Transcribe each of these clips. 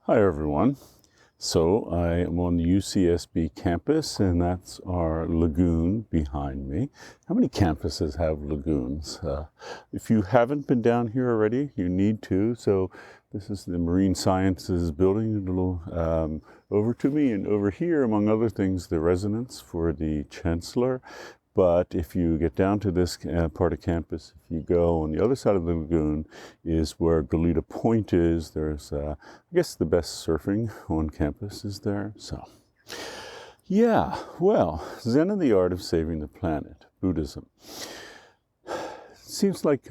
Hi everyone. So I am on the UCSB campus, and that's our lagoon behind me. How many campuses have lagoons? If you haven't been down here already, you need to. So this is the Marine Sciences building, a little over to me, and over here, among other things, the residence for the chancellor. But if you get down to this part of campus, if you go on the other side of the lagoon is where Goleta Point is. There's, I guess, the best surfing on campus is there. So, yeah, well, Zen and the Art of Saving the Planet, Buddhism.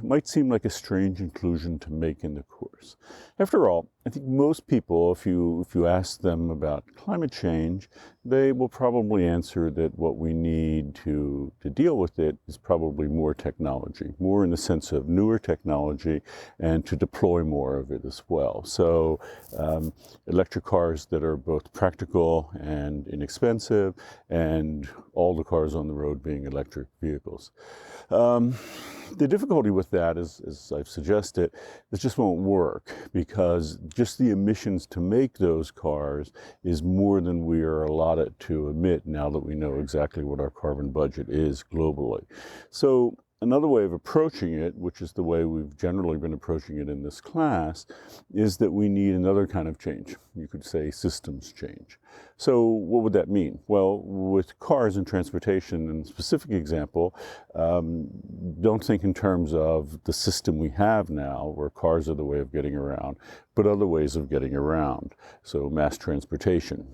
Might seem like a strange inclusion to make in the course. After all, I think most people, if you ask them about climate change, they will probably answer that what we need to deal with it is probably more technology, more in the sense of newer technology, and to deploy more of it as well. So electric cars that are both practical and inexpensive, and all the cars on the road being electric vehicles. The difficulty with that is, as I've suggested, it just won't work, because just the emissions to make those cars is more than we are allotted to emit now that we know exactly what our carbon budget is globally. So another way of approaching it, which is the way we've generally been approaching it in this class, is that we need another kind of change. You could say systems change. So what would that mean? Well, with cars and transportation, in a specific example, don't think in terms of the system we have now, where cars are the way of getting around, but other ways of getting around. So mass transportation,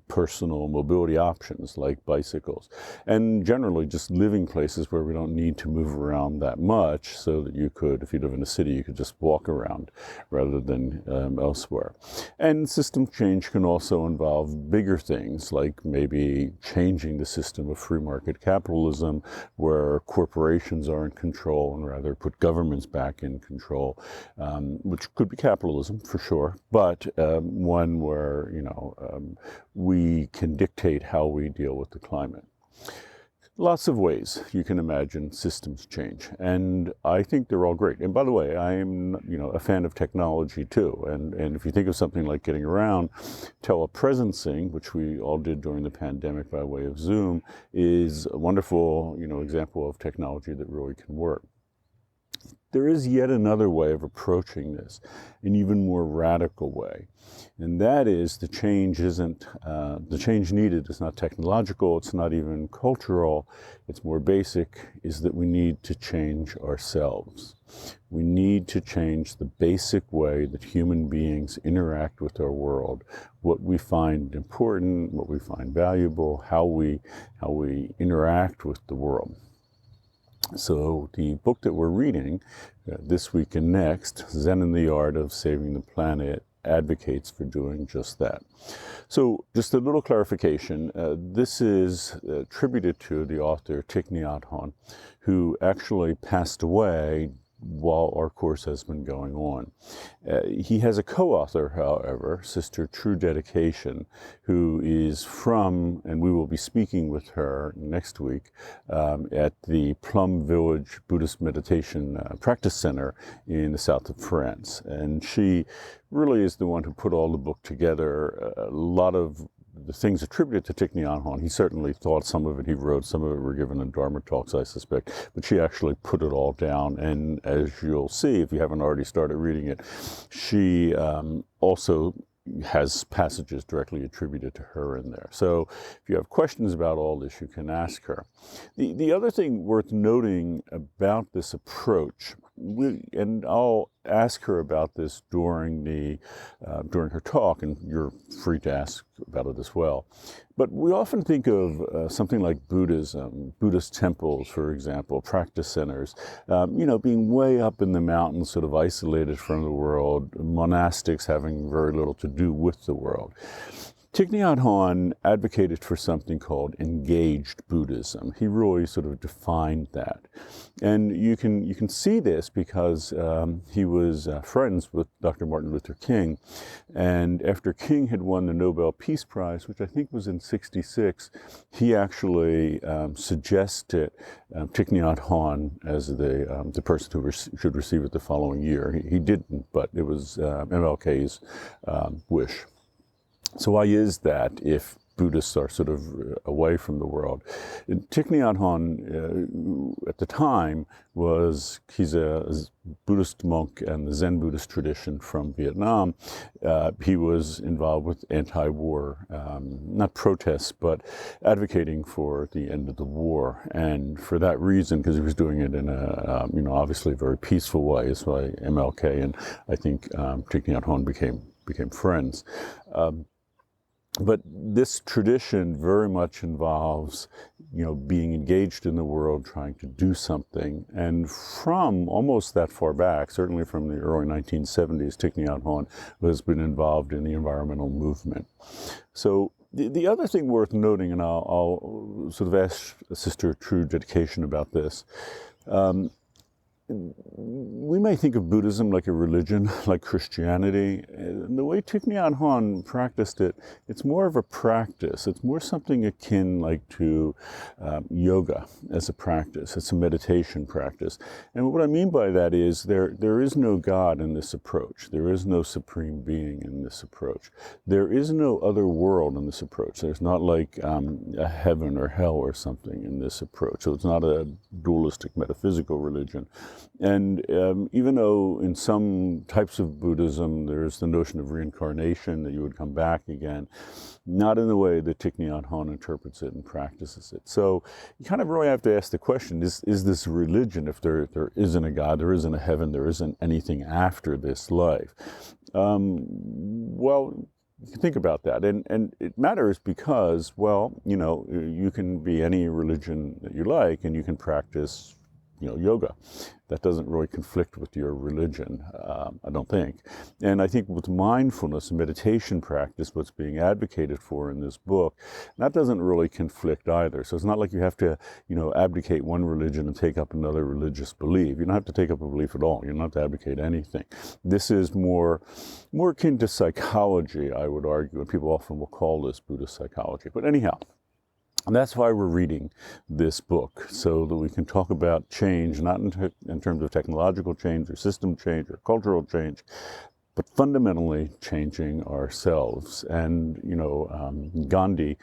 personal mobility options like bicycles, and generally just living places where we don't need to move around that much, so that you could, if you live in a city, you could just walk around rather than elsewhere. And system change can also involve bigger things, like maybe changing the system of free market capitalism, where corporations are in control and rather put governments back in control, which could be capitalism for sure, but one where, we can dictate how we deal with the climate. Lots of ways you can imagine systems change, and I think they're all great. And by the way, I am, a fan of technology too. And if you think of something like getting around, telepresencing, which we all did during the pandemic by way of Zoom, is a wonderful, example of technology that really can work. There is yet another way of approaching this, an even more radical way. And that is the change needed is not technological, it's not even cultural, it's more basic, is that we need to change ourselves. We need to change the basic way that human beings interact with our world, what we find important, what we find valuable, how we interact with the world. So the book that we're reading this week and next, Zen and the Art of Saving the Planet, advocates for doing just that. So just a little clarification, this is attributed to the author Thich Nhat Hanh, who actually passed away while our course has been going on. He has a co-author, however, Sister True Dedication, who is from, and we will be speaking with her next week, at the Plum Village Buddhist Meditation Practice Center in the south of France. And she really is the one who put all the book together. A lot of the things attributed to Thich Nhat Hanh, he certainly thought some of it he wrote, some of it were given in Dharma talks, I suspect, but she actually put it all down. And as you'll see, if you haven't already started reading it, she also has passages directly attributed to her in there. So if you have questions about all this, you can ask her. The other thing worth noting about this approach, and I'll ask her about this during her talk, and you're free to ask about it as well. But we often think of something like Buddhism, Buddhist temples, for example, practice centers, being way up in the mountains, sort of isolated from the world, monastics having very little to do with the world. Thich Nhat Hanh advocated for something called engaged Buddhism. He really sort of defined that. And you can see this because he was friends with Dr. Martin Luther King. And after King had won the Nobel Peace Prize, which I think was in '66, he actually suggested Thich Nhat Hanh as the person who should receive it the following year. He didn't, but it was MLK's wish. So why is that if Buddhists are sort of away from the world? Thich Nhat Hanh, at the time, he's a Buddhist monk and the Zen Buddhist tradition from Vietnam. He was involved with anti-war, not protests, but advocating for the end of the war. And for that reason, because he was doing it in a, obviously a very peaceful way, is why MLK and I think Thich Nhat Hanh became friends. But this tradition very much involves, being engaged in the world, trying to do something. And from almost that far back, certainly from the early 1970s, Thich Nhat Hanh has been involved in the environmental movement. So the other thing worth noting, and I'll sort of ask Sister True Dedication about this, we may think of Buddhism like a religion, like Christianity. The way Thich Nhat Hanh practiced it, it's more of a practice. It's more something akin like to yoga as a practice. It's a meditation practice. And what I mean by that is there is no God in this approach. There is no supreme being in this approach. There is no other world in this approach. There's not like a heaven or hell or something in this approach. So it's not a dualistic metaphysical religion. And even though in some types of Buddhism there's the notion of reincarnation, that you would come back again, not in the way that Thich Nhat Hanh interprets it and practices it. So you kind of really have to ask the question, is this religion if there isn't a God, there isn't a heaven, there isn't anything after this life? Well, you can think about that. And it matters because, you can be any religion that you like and you can practice yoga. That doesn't really conflict with your religion, I don't think. And I think with mindfulness and meditation practice, what's being advocated for in this book, that doesn't really conflict either. So it's not like you have to, abdicate one religion and take up another religious belief. You don't have to take up a belief at all. You don't have to abdicate anything. This is more akin to psychology, I would argue, and people often will call this Buddhist psychology. But anyhow, and that's why we're reading this book, so that we can talk about change, not in terms of technological change or system change or cultural change, but fundamentally changing ourselves. And, Gandhi,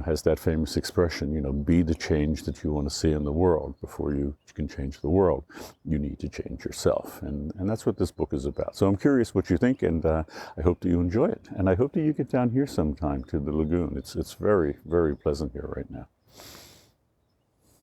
has that famous expression, be the change that you want to see in the world. Before you can change the world, you need to change yourself. And that's what this book is about. So I'm curious what you think, and I hope that you enjoy it. And I hope that you get down here sometime to the lagoon. It's very, very pleasant here right now.